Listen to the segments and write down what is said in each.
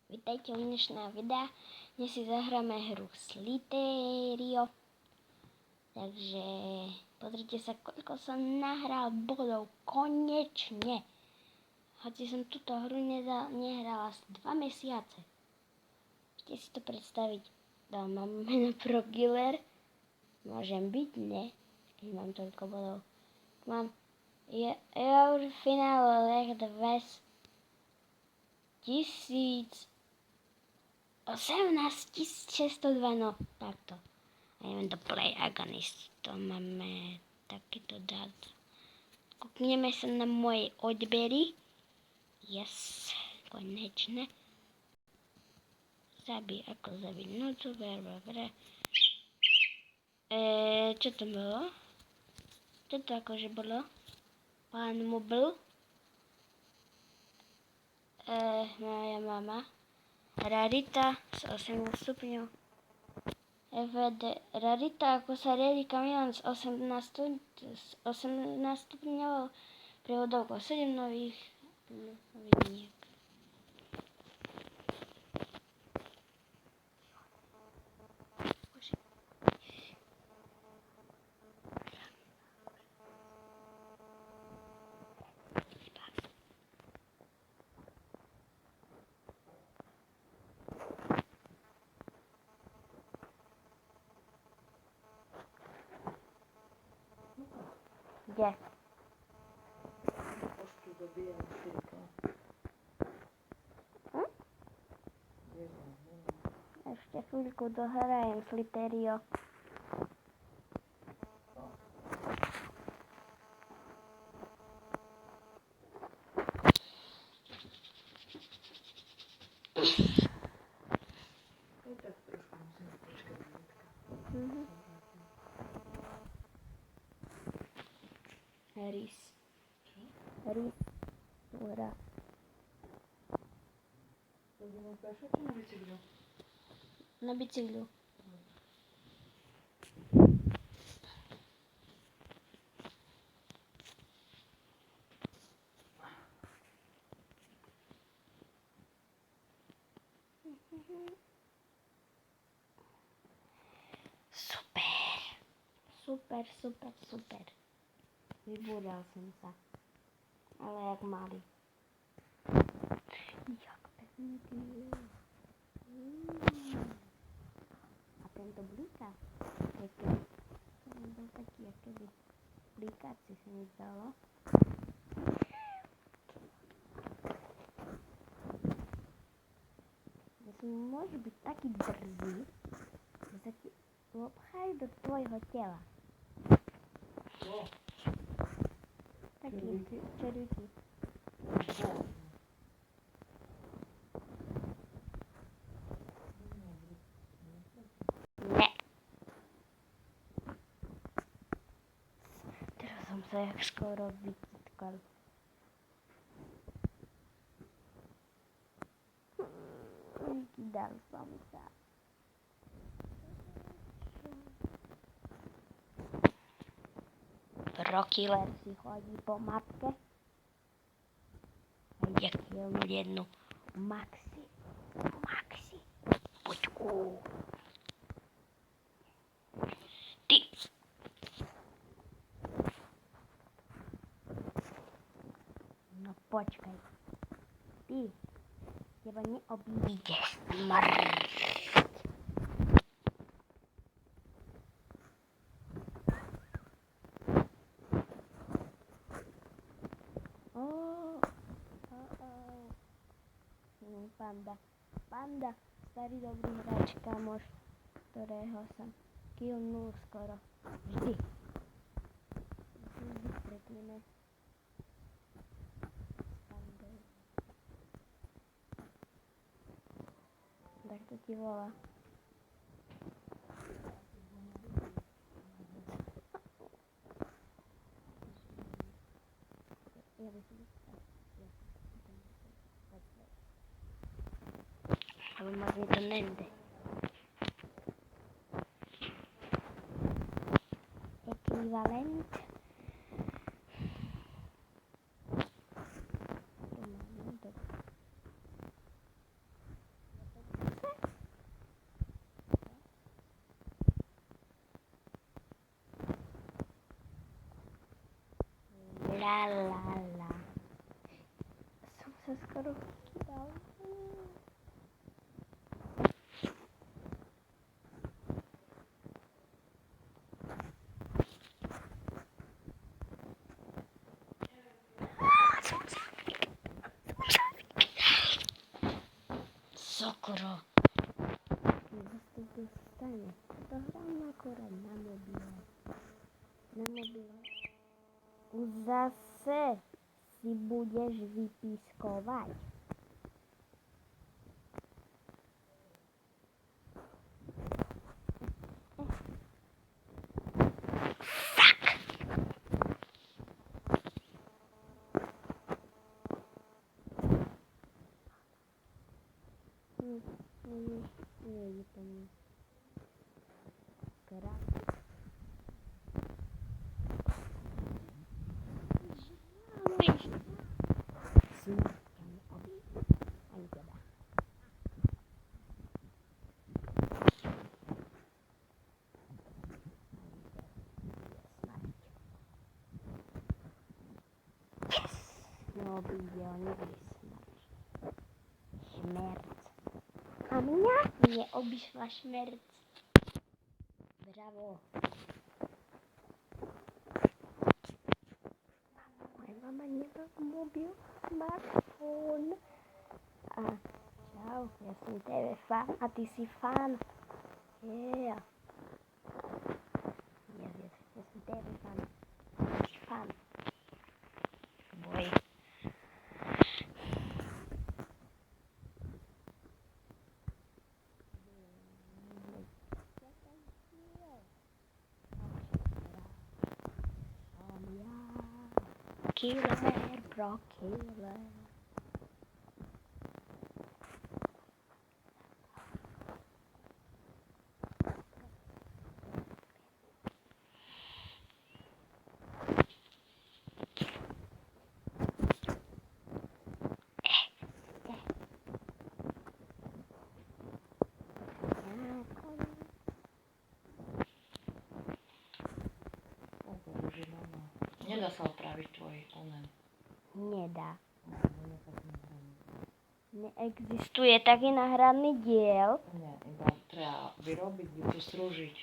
Vítajte u dnešného videa. Dnes si zahráme hru Sliterio. Takže pozrite sa, koľko som nahral bodov. Konečne. Hoci som túto hru nehrala asi 2 mesiace. Chcete si to predstaviť? Mám meno ProKiller. Môžem byť, ne? Keď mám toľko bodov. Mám Eurfinále 18,602, no takto. A ideme do Play Agonist, to máme takýto dát. Kúkneme sa na moje odbery. Yes, konečne. Ako zabiť, no to dobre. Čo to bolo? Čo to akože bolo? Pán Mobil. Moja mama. Rarita z 18 stupňov. Rarita ako sa riadi kamión z 18 stupňov. Prevodovko 7 nových liniek. Kde? Ešte chvíľku dohrajem Sliterio. Rys. Ura. Na bicyklu. Super. Vybúral som sa. Ale jak malý. Jak pekný ty je. A tento blíka. To bol taký, akéby blíkací sa mi zdalo. Môže byť taký drzý, že sa ti obchajú do tvojho tela. Taký červíky. Ne. Teraz som sa jak skoro vykytkal. Vykydal som sa. ProKiller si chodí po mapke. A ide kilnúť jednu Maxi. Počku. Ty. No počkaj. Ty. Teba neobíde smrť. Panda, starý dobrý hráč, kamoš, ktorého som killnul skoro vždy. Vždy stretneme s Pandou. Tak to ti volá. Ja by som aber mal wieder nende. Äquivalent. Tralala. Som sa skoro vykýval. Sokoro. Zase to stane. To hrám akorát na mobile. Zase si budeš vypískovať. Nejde to mi. Krásne. Ani teda. Yes! No, videl, nikdy smrť. Šmerc. A mňa neobyšla šmerc. Bravo. Moja mama nemá mobil, smartfón. A čau, ja som TV fan a ty si fan. Yeah. Ja som TV fan. Ty si fan. Boj. Killer, bro, killer. Nedá sa opraviť tvoj onen. Nedá. Neexistuje taký nahraný diel. Nie, iba treba vyrobiť, vypostrúžiť.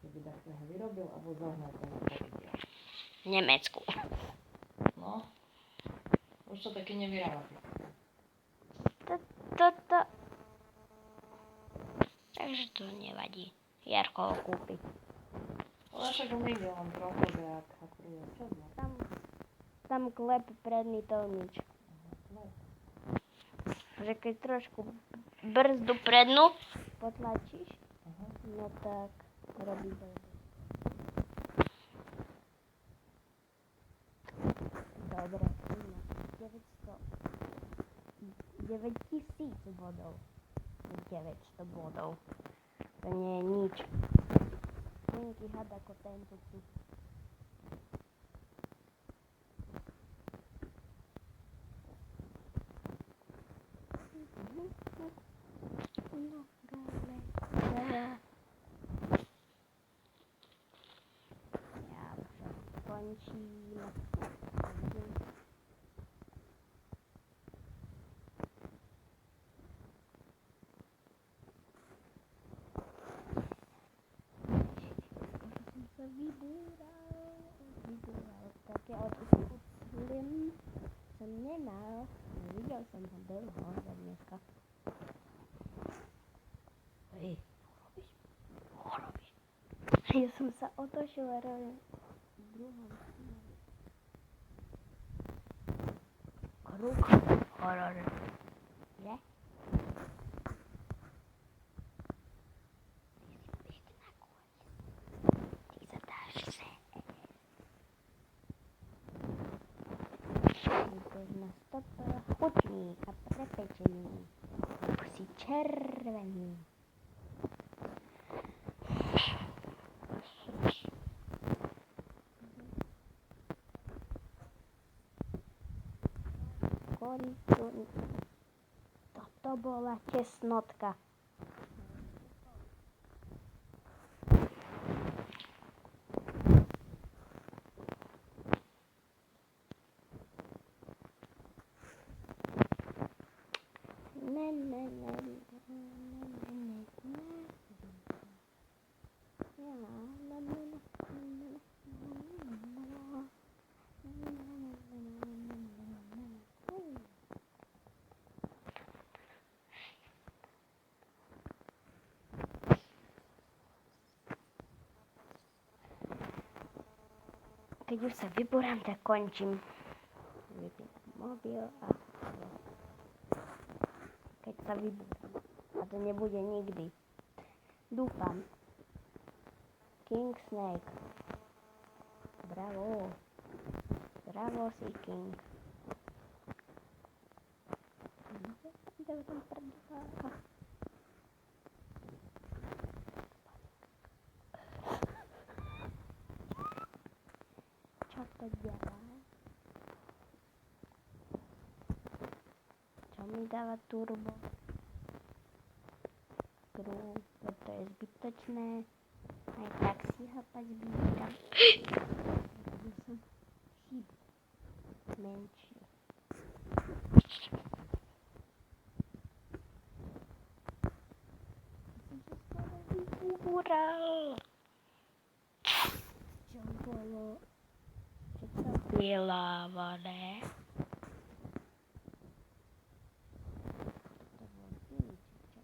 Keby takého vyrobil alebo zohnať ten starý diel. V Nemecku. No, už to taky nevyrába. Toto. Takže to nevadí. Jarko ho kúpi. Ale však on ide len trochu, že ako je čo zna. Tam klep predný tovnič. Že keď trošku brzdu prednú potlačíš, no tak robí brzdu. Dobre, 9000 bodov. 900 bodov. To nie je nič. Nejaký had ako tento tu. No, gale. Ja už skončím. Vybúral. Také odpusty slim som nemal. Nevidel som ho dlho za dneska. Hej, čo robíš? Ja som sa otočil a robím v druhom smeru. Kruh horor. Že? Na stop chutník a prepečený. Si červený. Toto bola česnotka. Keď už sa vyborám, tak končím. Vypínam mobil a keď sa vyborám. A to nebude nikdy. Dúfam. King Snake. Bravo. Bravo si King. Čo to dělá? Čo mi dáva turbo? Kruh, to je zbytočné. Aj tak si ho pozbíram. Robil som chybu. Menšiu. Som sa skoro vybúral. Čo bolo? Čo to vylávané? To bol ty, čo?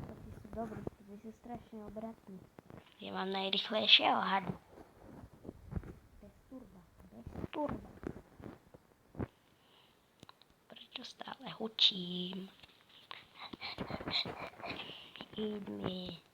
Ty sú dobrý, ty sú strašne obratný. Ja mám najrychlejšieho hadu. Bez turba, bez turba. Prečo stále hučím? Eat me.